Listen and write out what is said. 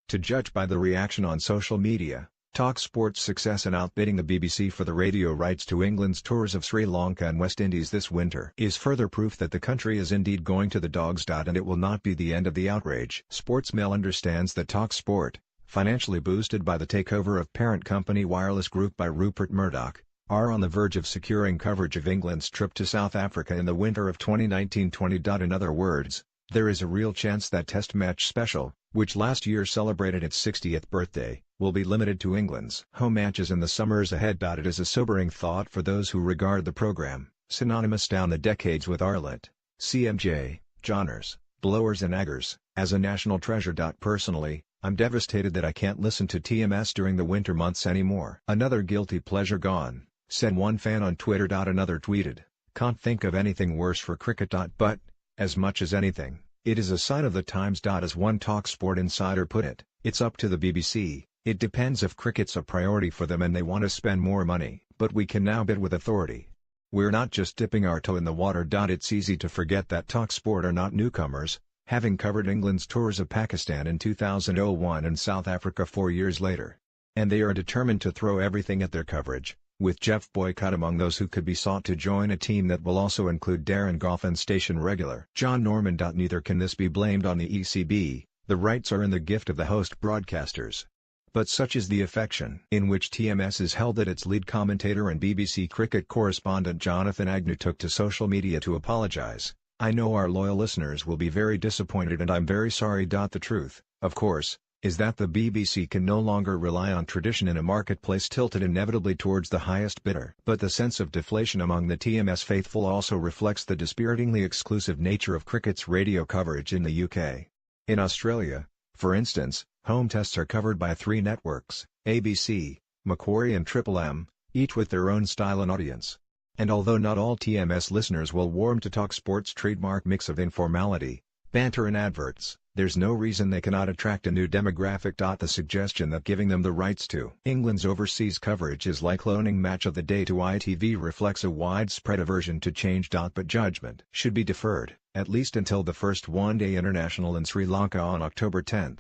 To judge by the reaction on social media, TalkSPORT's success in outbidding the BBC for the radio rights to England's tours of Sri Lanka and West Indies this winter is further proof that the country is indeed going to the dogs. And it will not be the end of the outrage. Sportsmail understands that TalkSPORT, financially boosted by the takeover of parent company Wireless Group by Rupert Murdoch, are on the verge of securing coverage of England's trip to South Africa in the winter of 2019-20. In other words, there is a real chance that Test Match Special, which last year celebrated its 60th birthday, will be limited to England's home matches in the summers ahead. It is a sobering thought for those who regard the programme, synonymous down the decades with Arlott, CMJ, Johners, Blowers and Aggers, as a national treasure. Personally, I'm devastated that I can't listen to TMS during the winter months anymore. Another guilty pleasure gone, said one fan on Twitter. Another tweeted, "Can't think of anything worse for cricket. But, as much as anything, it is a sign of the times." As one TalkSPORT insider put it, "It's up to the BBC, it depends if cricket's a priority for them and they want to spend more money, but we can now bid with authority. We're not just dipping our toe in the water." It's easy to forget that TalkSPORT are not newcomers, having covered England's tours of Pakistan in 2001 and South Africa 4 years later. And they are determined to throw everything at their coverage, with Jeff Boycott among those who could be sought to join a team that will also include Darren Gough and station regular John Norman. Neither can this be blamed on the ECB, the rights are in the gift of the host broadcasters. But such is the affection in which TMS is held that its lead commentator and BBC cricket correspondent Jonathan Agnew took to social media to apologise. "I know our loyal listeners will be very disappointed and I'm very sorry. The truth, of course, is that the BBC can no longer rely on tradition in a marketplace tilted inevitably towards the highest bidder." But the sense of deflation among the TMS faithful also reflects the dispiritingly exclusive nature of cricket's radio coverage in the UK. In Australia, for instance, home tests are covered by 3 networks, ABC, Macquarie and Triple M, each with their own style and audience. And although not all TMS listeners will warm to TalkSPORT's trademark mix of informality, banter and adverts, there's no reason they cannot attract a new demographic. The suggestion that giving them the rights to England's overseas coverage is like loaning Match of the Day to ITV reflects a widespread aversion to change. But judgment should be deferred, at least until the first one-day international in Sri Lanka on October 10.